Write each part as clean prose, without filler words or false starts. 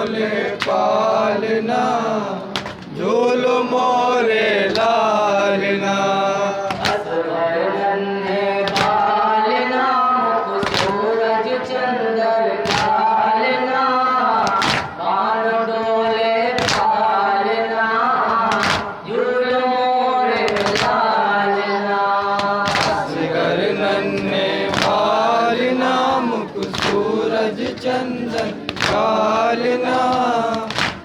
डोले पालना, झूल मोरे लालना। असगर नन्हे बालना, मुख सूरज चंदन लालना, बाल डोले पालना, झूल मोरे लालना। असगर नन्हे बालना, मुख सूरज चंदन लालना,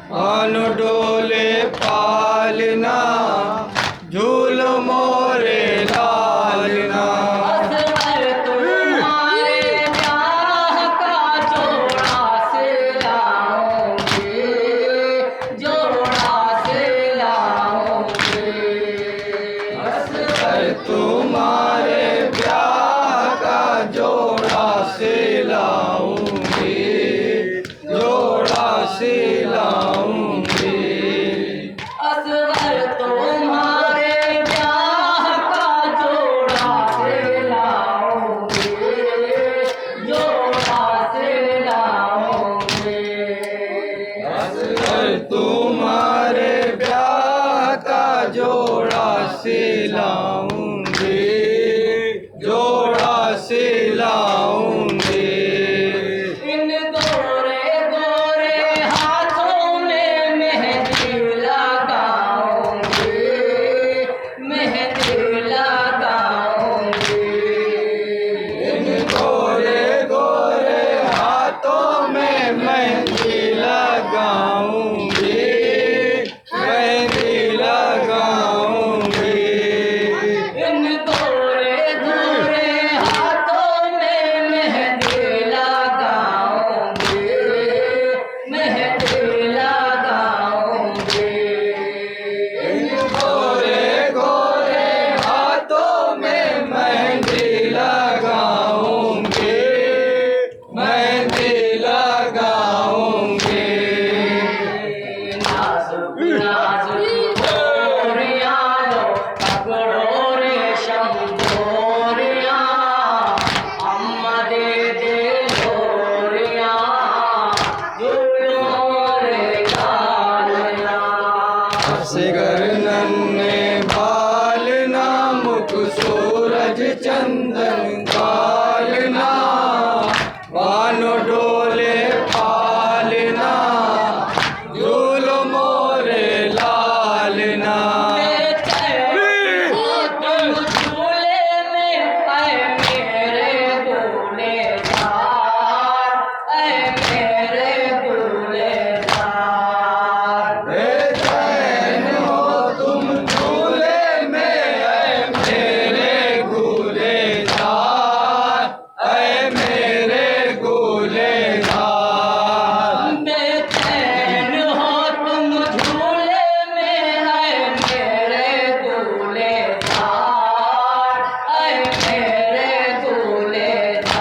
बाल डोले पालना, झूल मोरे लालना। असगर तुम्हारे ब्याह का जोड़ा से लाऊंगे, जोड़ा से लाऊंगे। असगर तुम्हारे ब्याह का जोड़ा से लाऊंगी, जोड़ा से लाऊंगी। असगर तुम्हारे ब्याह का जोड़ा से लाऊंगे, जोड़ा से लाऊंगे। असगर तुम्हारे ब्याह का जोड़ा से लाऊंगी, जोड़ा से लाऊंगी। इन गोरे गोरे हाथों में मेहंदी लगाऊंगी, मेहंदी लगाऊंगी। इन गोरे गोरे हाथों में मेहंदी लगाऊंगी, मेहंदी लगाऊंगी। इन गोरे गोरे हाथों में मेहंदी लगाऊंगी, मेहंदी लगाऊंगी। इन गोरे गोरे हाथों में मेहंदी लगाऊंगी, मेहंदी लगाऊंगी। नाजुक नाजुक गोरियां लो, पकड़ो रेशम डोरियां, अम्मा दे दे लोरियां, झूलो रे लालना। असगर नन्हे बालना, मुख सूरज चंदन गालना, बानो डोले पालना, झूल मोरे लालना। तुम झूले में आए मेरे दूल्हेदार, आए मेरे दूल्हेदार। बेचैन हो तुम झूले में, ऐ मेरे गुलेदार, ऐ मेरे गुलेदार। बेचैन हो तुम झूले में, आए मेरे दूल्हेदार, आए मेरे दूल्हेदार।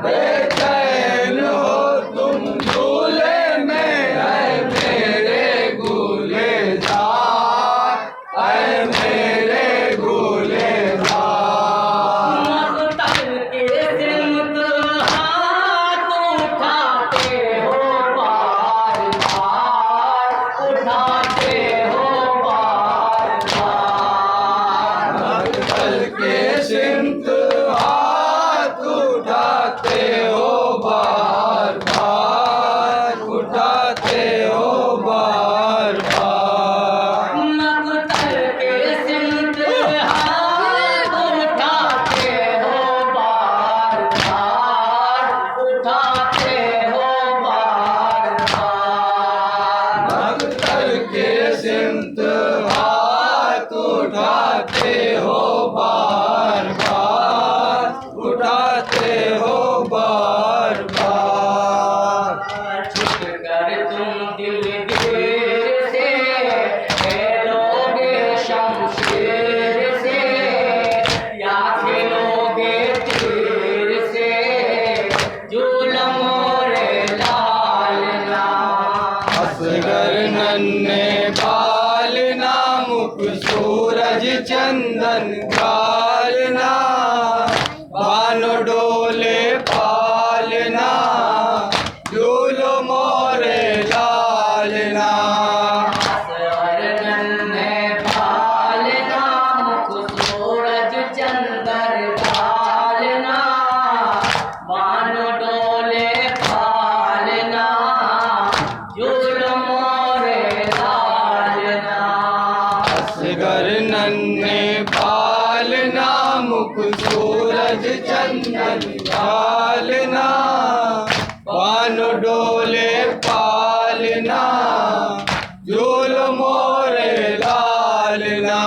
बेचैन हो तुम झूले में, ऐ मेरे गुलेदार, ऐ मेरे गुलेदार। मस्तक के सिमत हाथ उठाते हो बार बार, उठाते हो बार बार। मक्तल के सिमत हाथ उठाते हो बार बार, उठाते हो बार बार। मक्तल के सिमत हाथ उठाते हो बार बार, उठाते हो बार बार। मक्तल के सिमत हाथ उठाते हो बार बार, उठाते हो बार बार। छुट कर तुम दिलगीर से खेलोगे शमशीर से, या खेलोगे तीर से, झूल मोरे लालना। असगर नन्हे बालना, मुख सूरज चंदन गालना, बानो डोले पालना, झूलो मोर डोले पालना झूल मोरे लालना।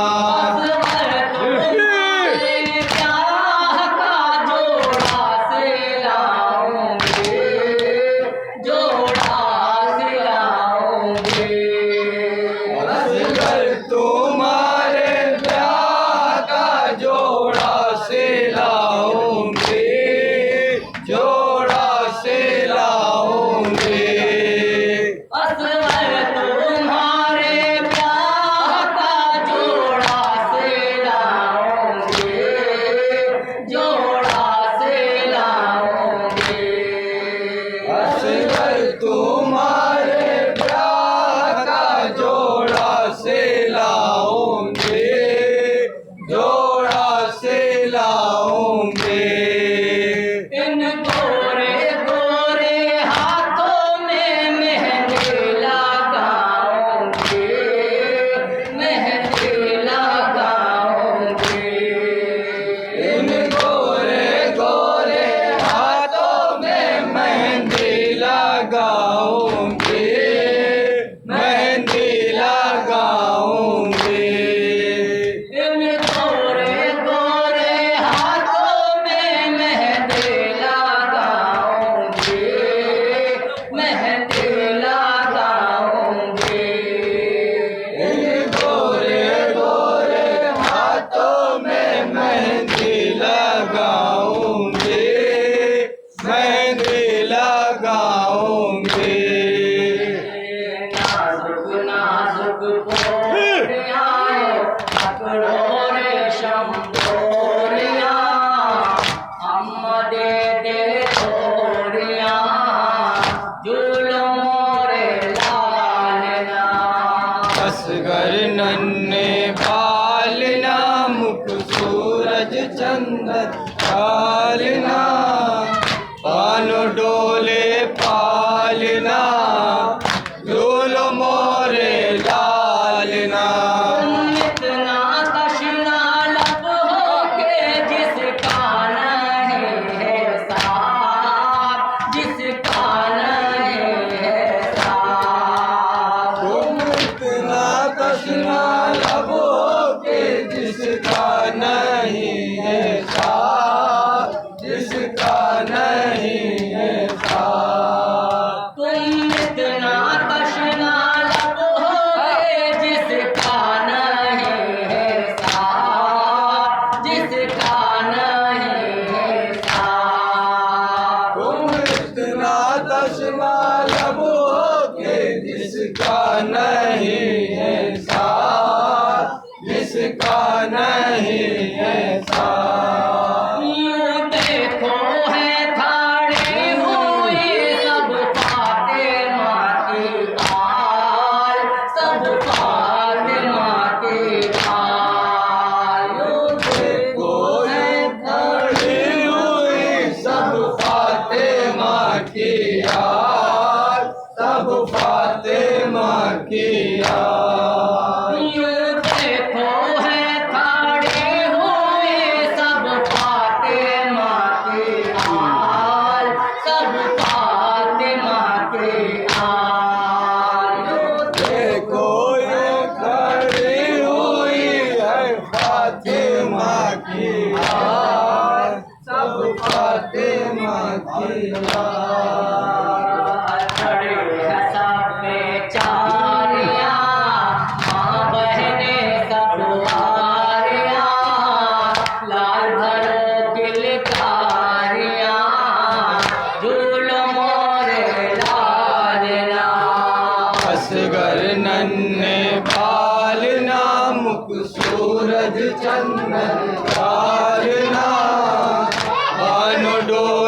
असगर नन्हे पालना मुख सूरज चंदन पालना पान डोले पालना झूल मोरे लालना। इतना तशना लब हो के जिसका नहीं है साथ, जिसका नहीं है साथ। तुम इतना तशना लब हो के जिसका नहीं है साथ, जिसका नहीं है साथ। तुम इतना तशना लब हो के जिसका नहीं है साथ, जिसका नहीं है साथ। तुम इतना तशना लब हो के जिसका नहीं है साथ, जिसका नहीं है साथ। यूं देखो है थाड़ी हुई सब फातिमा की आल, सब फातिमा की आल। यूं देखो है खड़ी हुई सब फातिमा की याद, सब फातिमा की याद। यूं देखो है थाड़ी हुई सब फातिमा की आल, सब फातिमा की आल। यूं देखो ये खड़ी हुई है फातिमा की याद, सब फातिमा की याद। खड़े हैं सब बेचारियां, माँ बहनें सब आरियां, लाल भरो किलकारियां, झूल मोरे लालना। असगर नन्हे पालना मुख सूरज चंदन पालना पान डोले